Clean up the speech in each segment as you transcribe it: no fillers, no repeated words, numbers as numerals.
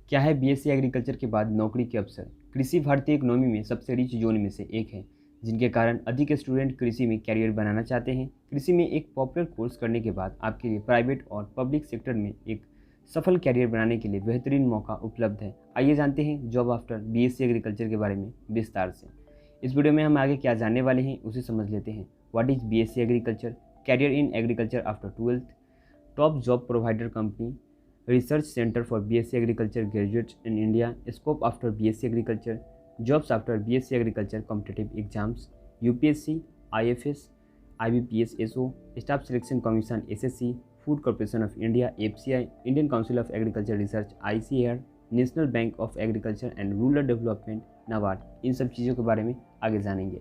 क्या है BSc agriculture के बाद नौकरी के अवसर? कृषि भारतीय इकोनॉमी में सबसे रिच जोन में से एक है, जिनके कारण अधिक स्टूडेंट कृषि में कैरियर बनाना चाहते हैं। कृषि में एक पॉपुलर कोर्स करने के बाद आपके लिए प्राइवेट और पब्लिक सेक्टर में एक सफल कैरियर बनाने के लिए बेहतरीन मौका उपलब्ध है। आइए जानते हैं जॉब आफ्टर बीएससी एग्रीकल्चर के बारे में विस्तार से। इस वीडियो में हम आगे क्या जानने वाले हैं उसे समझ लेते हैं। What is BSc agriculture? Career in agriculture after 12th। Top job provider company, Research Center for BSc Agriculture graduates in India, scope after BSc Agriculture, jobs after BSc Agriculture competitive exams, UPSC, IFS, IBPS SO, Staff Selection Commission SSC, Food Corporation of India FCI, Indian Council of Agriculture Research ICAR, national bank of agriculture and rural development NABARD. इन सब चीज़ों के बारे में आगे जानेंगे।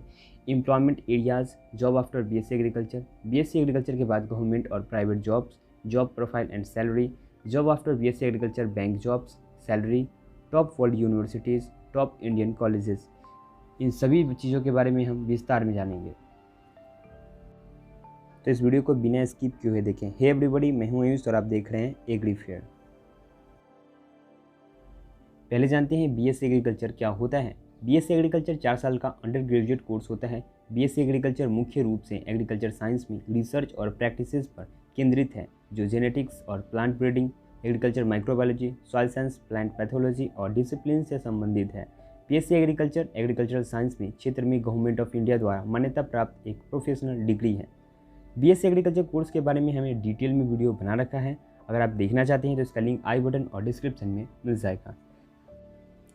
Employment areas, job after BSc agriculture. BSc agriculture के बाद गवर्नमेंट और private jobs, job profile and salary. Job after BSc agriculture, bank jobs, salary, top world universities, top Indian colleges. इन सभी चीज़ों के बारे में हम विस्तार में जानेंगे, तो इस वीडियो को बिना स्किप किए हुए देखें। हे एवरीबॉडी, मैं हूं आयुष और आप देख रहे हैं एग्री फेयर। पहले जानते हैं बीएससी एग्रीकल्चर क्या होता है। बीएससी एग्रीकल्चर 4 साल का अंडर ग्रेजुएट कोर्स होता है। बीएससी एग्रीकल्चर मुख्य रूप से एग्रीकल्चर साइंस में रिसर्च और प्रैक्टिसेस पर केंद्रित है, जो जेनेटिक्स और plant breeding, agriculture microbiology, soil science, plant pathology और डिसिप्लिन से संबंधित है। बीएससी एग्रीकल्चर एग्रीकल्चरल साइंस में क्षेत्र में गवर्नमेंट ऑफ इंडिया द्वारा मान्यता प्राप्त एक प्रोफेशनल डिग्री है। बीएससी एग्रीकल्चर कोर्स के बारे में हमें डिटेल में वीडियो बना रखा है। अगर आप देखना चाहते हैं तो इसका लिंक आई बटन और डिस्क्रिप्शन में मिल जाएगा।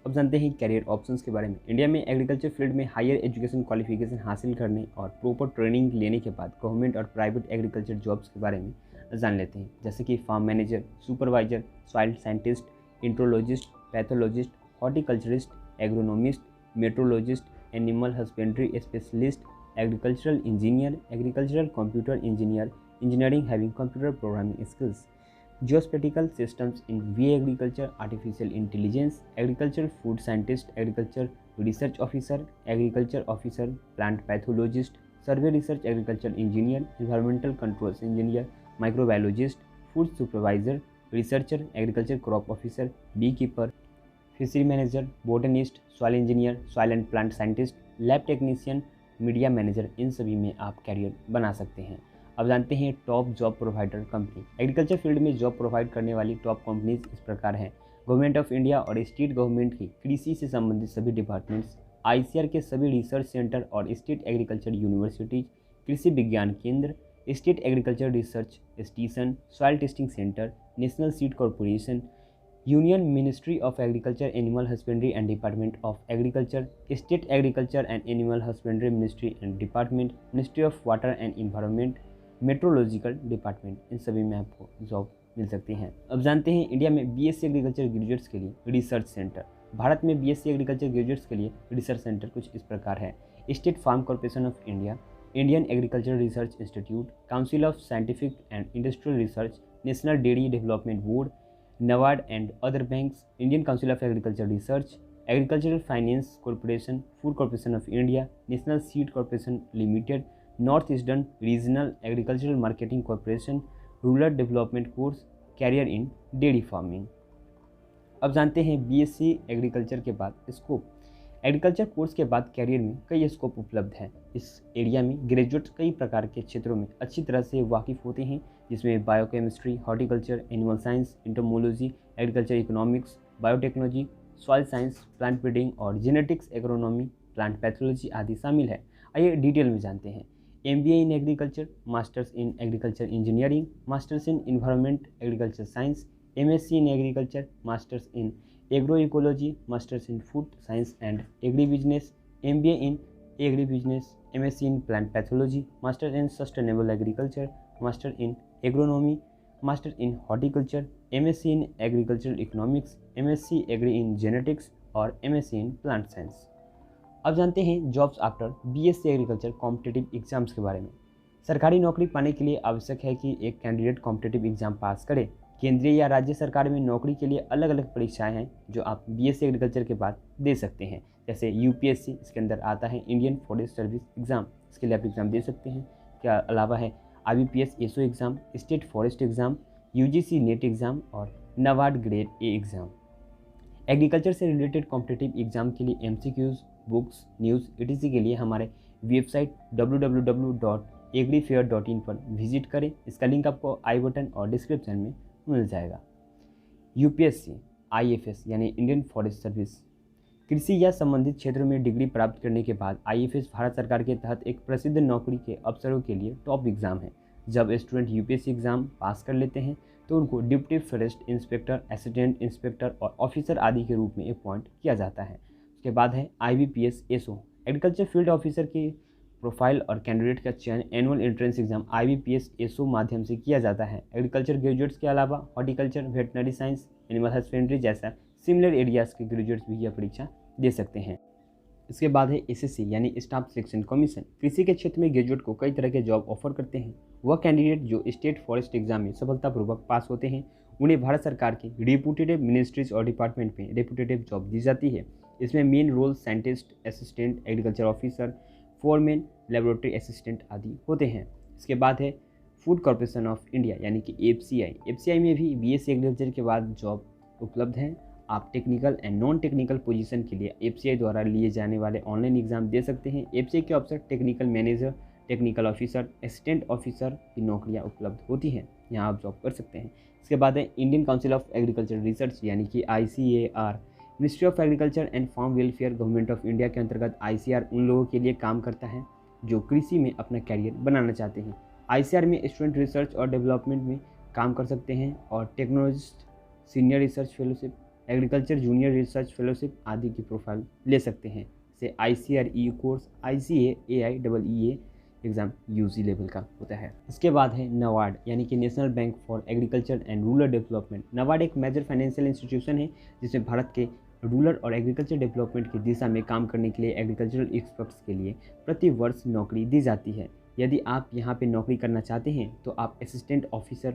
अब जानते हैं कैरियर ऑप्शंस के बारे में। इंडिया में एग्रीकल्चर फील्ड में हायर एजुकेशन क्वालिफिकेशन हासिल करने और प्रॉपर ट्रेनिंग लेने के बाद गवर्नमेंट और प्राइवेट एग्रीकल्चर जॉब्स के बारे में जान लेते हैं, जैसे कि farm manager, supervisor, soil scientist, entomologist, pathologist, horticulturist, agronomist, meteorologist, animal husbandry specialist, agricultural engineer, agricultural computer engineer, engineering having computer programming skills, geospatial systems in VA agriculture, artificial intelligence, agricultural food scientist, agriculture research officer, agriculture officer, plant pathologist, survey research agriculture engineer, environmental controls engineer, microbiologist, food supervisor, researcher, agriculture crop officer, beekeeper, fishery manager, botanist, soil engineer, soil and plant scientist, lab technician, media manager, इन सभी में आप career बना सकते हैं। अब जानते हैं top job provider company. Agriculture field में जॉब प्रोवाइड करने वाली टॉप कंपनीज इस प्रकार हैं। गवर्नमेंट ऑफ इंडिया और स्टेट गवर्नमेंट की कृषि से संबंधित सभी डिपार्टमेंट्स, आईसीआर के सभी रिसर्च सेंटर और स्टेट एग्रीकल्चर यूनिवर्सिटीज, कृषि विज्ञान केंद्र, state agriculture research station, soil testing centre, national seed corporation, union ministry of agriculture, animal husbandry and department of agriculture, state agriculture and animal husbandry ministry and department, ministry of water and environment, meteorological department, इन सभी में आपको job मिल सकती हैं। अब जानते हैं India में बीएससी एग्रीकल्चर ग्रेजुएट्स के लिए रिसर्च सेंटर। भारत में बीएससी एग्रीकल्चर ग्रेजुएट्स के लिए रिसर्च सेंटर कुछ इस प्रकार है। State farm corporation of India, Indian agriculture research institute, council of scientific and industrial research, national dairy development board, NABARD and other banks, Indian council of agriculture research, agricultural finance corporation, food corporation of India, national seed corporation limited, north eastern regional agricultural marketing corporation, rural development course, career in dairy farming. अब जानते हैं BSc agriculture के बाद scope. Agriculture course के बाद career में कई scope उपलब्ध हैं। इस एरिया में ग्रेजुएट कई प्रकार के क्षेत्रों में अच्छी तरह से वाकिफ होते हैं, जिसमें biochemistry, horticulture, animal science, entomology, agriculture economics, biotechnology, soil science, plant breeding और जेनेटिक्स, एग्रोनॉमी, प्लांट पैथोलॉजी आदि शामिल है। आइए डिटेल में जानते हैं। MBA in agriculture, masters in agriculture engineering, masters in environment agriculture science, MSc in agriculture, masters in agro ecology, masters in food science and agri business, MBA in agri business, MSc in plant pathology, master in sustainable agriculture, master in agronomy, master in horticulture, MSc in agricultural economics, MSc agri in genetics और MSc in plant science. अब जानते हैं jobs after BSc agriculture competitive exams के बारे में। सरकारी नौकरी पाने के लिए आवश्यक है कि एक कैंडिडेट कॉम्पिटिटिव एग्जाम पास करे। केंद्रीय या राज्य सरकार में नौकरी के लिए अलग अलग परीक्षाएं हैं जो आप बीएससी एग्रीकल्चर के बाद दे सकते हैं, जैसे यूपीएससी, इसके अंदर आता है इंडियन फॉरेस्ट सर्विस एग्ज़ाम, इसके लिए आप एग्ज़ाम दे सकते हैं। क्या अलावा है IBPS SO exam, state forest exam, UGC NET exam और NABARD grade A exam. Agriculture से रिलेटेड कॉम्पिटिटिव एग्जाम के लिए MCQs, बुक्स, न्यूज़ etc के लिए हमारे वेबसाइट www.agrifair.in पर विजिट करें। इसका लिंक आपको आई बटन और डिस्क्रिप्शन में मिल जाएगा। UPSC IFS यानी इंडियन फॉरेस्ट सर्विस, कृषि या संबंधित क्षेत्रों में डिग्री प्राप्त करने के बाद IFS भारत सरकार के तहत एक प्रसिद्ध नौकरी के अवसरों के लिए टॉप एग्ज़ाम है। जब स्टूडेंट UPSC एग्ज़ाम पास कर लेते हैं तो उनको deputy forest inspector, assistant inspector और ऑफिसर आदि के रूप में अपॉइंट किया जाता है। उसके बाद है IBPS SO, agriculture field officer की प्रोफाइल और कैंडिडेट का चयन annual entrance exam IBPS SO माध्यम से किया जाता है। एग्रीकल्चर ग्रेजुएट्स के अलावा horticulture, veterinary science, animal husbandry जैसा सिमिलर एरियाज़ के ग्रेजुएट्स भी यह परीक्षा दे सकते हैं। इसके बाद है SSC यानी स्टाफ सिलेक्शन कमीशन, कृषि के क्षेत्र में ग्रेजुएट को कई तरह के जॉब ऑफर करते हैं। वह कैंडिडेट जो स्टेट फॉरेस्ट एग्जाम में सफलतापूर्वक पास होते हैं उन्हें भारत सरकार की रिप्यूटेड मिनिस्ट्रीज और डिपार्टमेंट में रिप्यूटेड जॉब दी जाती है। इसमें main role scientist, assistant agriculture officer, foreman, laboratory assistant आदि होते हैं। इसके बाद है फूड कॉर्पोरेशन ऑफ इंडिया यानी कि FCI में भी BSc एग्रीकल्चर के बाद जॉब उपलब्ध है। आप technical and non technical position के लिए FCI द्वारा लिए जाने वाले ऑनलाइन एग्जाम दे सकते हैं। FCI के अवसर technical manager, technical officer, assistant officer की नौकरियां उपलब्ध होती हैं, यहाँ आप जॉब कर सकते हैं। इसके बाद है Indian council of agriculture research यानी कि ICAR, ministry of agriculture and farm welfare, government of India के अंतर्गत ICAR उन लोगों के लिए काम करता है जो कृषि में अपना कैरियर बनाना चाहते हैं। ICAR में स्टूडेंट रिसर्च और डेवलपमेंट में काम कर सकते हैं और technologist, senior research fellowship, agriculture junior research fellowship आदि की प्रोफाइल ले सकते हैं। जैसे ICAR course, ICA AIEE exam UG level का होता है। इसके बाद है NABARD यानी कि national bank for agriculture and rural development. NABARD एक मेजर फाइनेंशियल इंस्टीट्यूशन है जिसमें भारत के रूरल और एग्रीकल्चर डेवलपमेंट की दिशा में काम करने के लिए एग्रीकल्चरल एक्सपर्ट्स के लिए प्रति वर्ष नौकरी दी जाती है। यदि आप यहाँ पे नौकरी करना चाहते हैं तो आप assistant officer,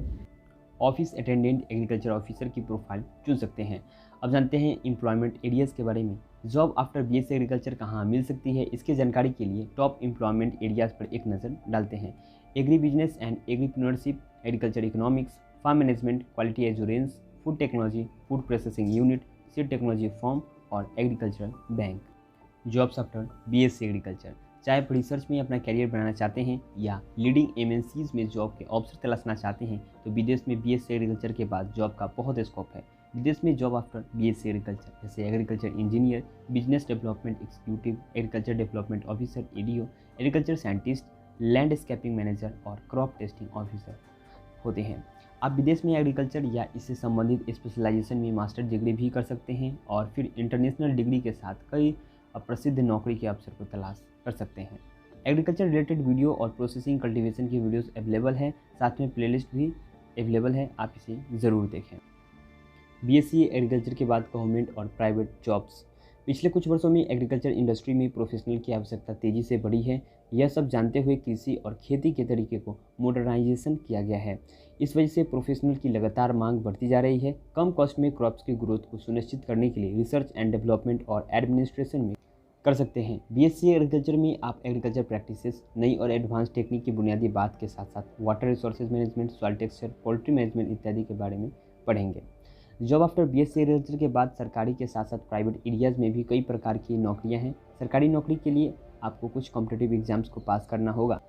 office attendant agriculture officer की प्रोफाइल चुन सकते हैं। अब जानते हैं एम्प्लॉयमेंट एरियाज़ के बारे में। जॉब आफ्टर BSc एग्रीकल्चर कहाँ मिल सकती है, इसकी जानकारी के लिए टॉप एम्प्लॉयमेंट एरियाज़ पर एक नज़र डालते हैं। Agri business and agripreneurship, agriculture economics, farm management, quality assurance, food technology, food processing unit, seed technology form और agricultural bank. Jobs after BSc agriculture, चाहे आप रिसर्च में अपना करियर बनाना चाहते हैं या लीडिंग MNCs में जॉब के अवसर तलाशना चाहते हैं तो विदेश में BSc एग्रीकल्चर के बाद जॉब का बहुत स्कोप है। विदेश में जॉब आफ्टर BSc एग्रीकल्चर जैसे agriculture engineer, business development executive, agriculture development officer ADO, agriculture scientist, landscaping manager और क्रॉप टेस्टिंग ऑफिसर होते हैं। आप विदेश में एग्रीकल्चर या इससे संबंधित स्पेशलाइजेशन में मास्टर डिग्री भी कर सकते हैं और फिर इंटरनेशनल डिग्री के साथ कई प्रसिद्ध नौकरी के अवसर को तलाश कर सकते हैं। एग्रीकल्चर रिलेटेड वीडियो और प्रोसेसिंग कल्टीवेशन की वीडियोस अवेलेबल है, साथ में प्लेलिस्ट भी अवेलेबल है, आप इसे ज़रूर देखें। BSc एग्रीकल्चर के बाद गवर्नमेंट और प्राइवेट जॉब्स। पिछले कुछ वर्षों में एग्रीकल्चर इंडस्ट्री में प्रोफेशनल की आवश्यकता तेज़ी से बढ़ी है। यह सब जानते हुए कृषि और खेती के तरीके को मॉडर्नाइजेशन किया गया है। इस वजह से प्रोफेशनल की लगातार मांग बढ़ती जा रही है। कम कॉस्ट में क्रॉप्स की ग्रोथ को सुनिश्चित करने के लिए रिसर्च एंड डेवलपमेंट और एडमिनिस्ट्रेशन में कर सकते हैं। BSc एग्रीकल्चर में आप एग्रीकल्चर प्रैक्टिसेस, नई और एडवांस टेक्निक की बुनियादी बात के साथ साथ water resources management, soil texture, poultry management इत्यादि के बारे में पढ़ेंगे। जॉब आफ्टर BSc एग्रीकल्चर के बाद सरकारी के साथ साथ प्राइवेट एरियाज़ में भी कई प्रकार की नौकरियां हैं। सरकारी नौकरी के लिए आपको कुछ कॉम्पिटिटिव एग्जाम्स को पास करना होगा।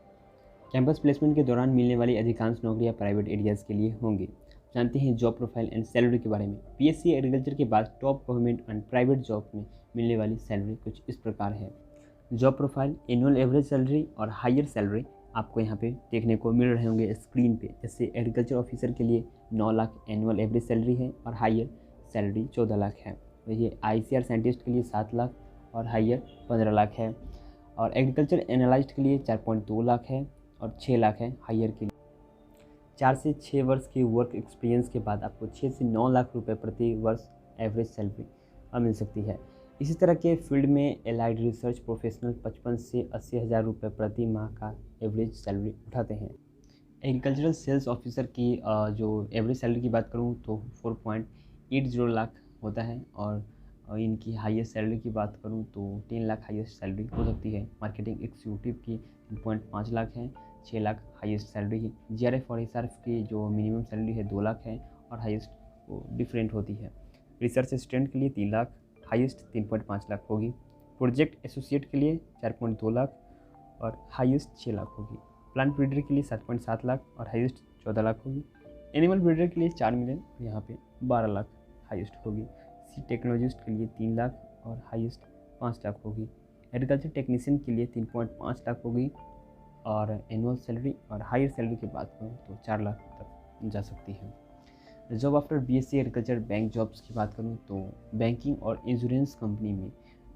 कैंपस प्लेसमेंट के दौरान मिलने वाली अधिकांश नौकरियां प्राइवेट एरियाज़ के लिए होंगी। जानते हैं जॉब प्रोफाइल एंड सैलरी के बारे में। BSc एग्रीकल्चर के बाद top government and private job में मिलने वाली सैलरी कुछ इस प्रकार है। Job profile, annual average salary और हायर सैलरी आपको यहाँ पे देखने को मिल रहे होंगे स्क्रीन पे। जैसे एग्रीकल्चर ऑफिसर के लिए 9 लाख एनुअल एवरेज सैलरी है और हायर सैलरी 14 लाख है। वही ICAR साइंटिस्ट के लिए 7 लाख और हायर 15 लाख है। और एग्रीकल्चर एनालिस्ट के लिए 4.2 लाख है और 6 लाख है हायर के लिए। 4 से 6 वर्ष की वर्क एक्सपीरियंस के बाद आपको 6 से 9 लाख रुपए प्रति वर्ष एवरेज सैलरी मिल सकती है। इसी तरह के फील्ड में एलाइड रिसर्च प्रोफेशनल 55 से 80 हज़ार रुपये प्रति माह का एवरेज सैलरी उठाते हैं। एग्रीकल्चरल सेल्स ऑफिसर की जो एवरेज सैलरी की बात करूं तो 4.80 लाख होता है और इनकी हाईएस्ट सैलरी की बात करूं तो 3 लाख हाईएस्ट सैलरी हो सकती है। मार्केटिंग एग्जीक्यूटिव की 3.5 लाख है, 6 लाख हाईएस्ट सैलरी है। GRF और SRF की जो मिनिमम सैलरी है 2 लाख है और हाईएस्ट वो डिफरेंट होती है। रिसर्च असिस्टेंट के लिए 3 लाख, हाईएस्ट 3.5 लाख होगी। प्रोजेक्ट एसोसिएट के लिए 4.2 लाख और हाईएस्ट 6 लाख होगी। प्लांट ब्रीडर के लिए 7.7 लाख और हाईएस्ट 14 लाख होगी। एनिमल ब्रीडर के लिए 4 मिलियन और यहाँ पे 12 लाख हाईएस्ट होगी। सीड टेक्नोलॉजिस्ट के लिए 3 लाख और हाईएस्ट 5 लाख होगी। एग्रीकल्चर टेक्नीशियन के लिए 3.5 लाख होगी और एनुअल सैलरी और हायर सैलरी की बात करूँ तो 4 लाख तक जा सकती है। Job after BSc agriculture bank jobs की बात करूँ तो बैंकिंग और इंश्योरेंस कंपनी में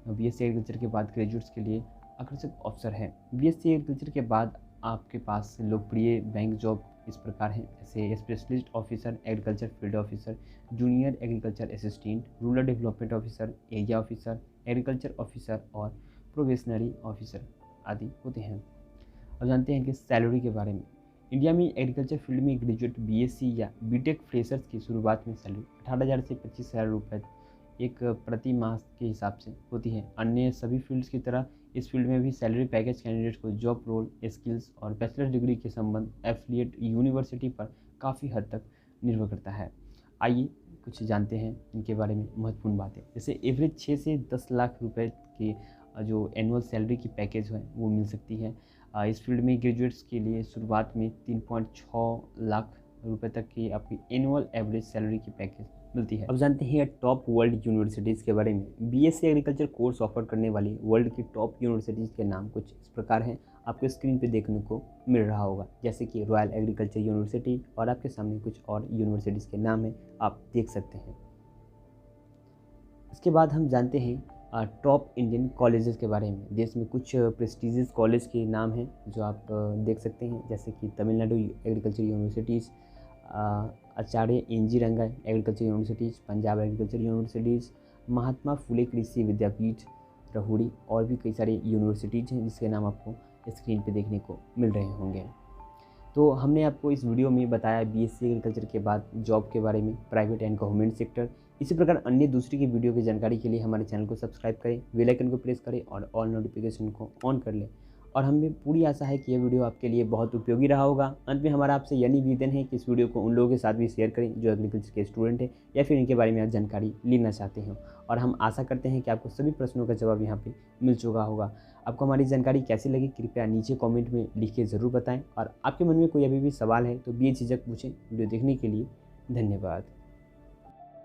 बीएससी एग्रीकल्चर के बाद ग्रेजुएट्स के लिए आकर्षक अवसर है। बीएससी एग्रीकल्चर के बाद आपके पास लोकप्रिय बैंक जॉब इस प्रकार हैं, जैसे specialist officer, agriculture field officer, junior agriculture assistant, rural development officer, area officer, agriculture officer और प्रोबेशनरी ऑफिसर आदि होते हैं। अब जानते हैं कि सैलरी के बारे में। इंडिया में एग्रीकल्चर फील्ड में ग्रेजुएट बीएससी या बीटेक फ्रेशर्स की शुरुआत में सैलरी 18,000 से 25,000 रुपये एक प्रति माह के हिसाब से होती है। अन्य सभी फील्ड्स की तरह इस फील्ड में भी सैलरी पैकेज कैंडिडेट्स को जॉब रोल, स्किल्स और बैचलर डिग्री के संबंध एफिलिएट यूनिवर्सिटी पर काफ़ी हद तक निर्भर करता है। आइए कुछ जानते हैं इनके बारे में महत्वपूर्ण बातें। जैसे एवरेज 6 से 10 लाख रुपए की जो एनुअल सैलरी की पैकेज है वो मिल सकती है। इस फील्ड में ग्रेजुएट्स के लिए शुरुआत में 3.6 लाख रुपए तक की आपकी एनुअल एवरेज सैलरी की पैकेज मिलती है। अब जानते हैं टॉप वर्ल्ड यूनिवर्सिटीज़ के बारे में। बीएससी एग्रीकल्चर कोर्स ऑफर करने वाली वर्ल्ड की टॉप यूनिवर्सिटीज़ के नाम कुछ इस प्रकार हैं, आपको स्क्रीन पे देखने को मिल रहा होगा, जैसे कि रॉयल एग्रीकल्चर यूनिवर्सिटी और आपके सामने कुछ और यूनिवर्सिटीज़ के नाम हैं, आप देख सकते हैं। इसके बाद हम जानते हैं टॉप इंडियन कॉलेजेस के बारे में। देश में कुछ प्रेस्टिजियस कॉलेज के नाम हैं जो आप देख सकते हैं, जैसे कि Tamil Nadu agriculture universities, Acharya N G Ranga agriculture universities, Punjab agriculture universities, Mahatma Phule Krishi Vidyapeeth रहुड़ी और भी कई सारी यूनिवर्सिटीज़ हैं जिसके नाम आपको स्क्रीन पे देखने को मिल रहे होंगे। तो हमने आपको इस वीडियो में बताया बीएससी एग्रीकल्चर के बाद जॉब के बारे में, प्राइवेट एंड गवर्नमेंट सेक्टर। इसी प्रकार अन्य दूसरी की वीडियो की जानकारी के लिए हमारे चैनल को सब्सक्राइब करें, बेल आइकन को प्रेस करें और ऑल नोटिफिकेशन को ऑन कर लें। और हमें पूरी आशा है कि यह वीडियो आपके लिए बहुत उपयोगी रहा होगा। अंत में हमारा आपसे यह निवेदन है कि इस वीडियो को उन लोगों के साथ भी शेयर करें जो एग्रीकल्चर के स्टूडेंट हैं या फिर इनके बारे में आप जानकारी लेना चाहते हैं। और हम आशा करते हैं कि आपको सभी प्रश्नों का जवाब यहाँ पे मिल चुका होगा। आपको हमारी जानकारी कैसी लगी कृपया नीचे कमेंट में लिख के ज़रूर बताएं। और आपके मन में कोई अभी भी सवाल है तो बेझिझक पूछें। वीडियो देखने के लिए धन्यवाद।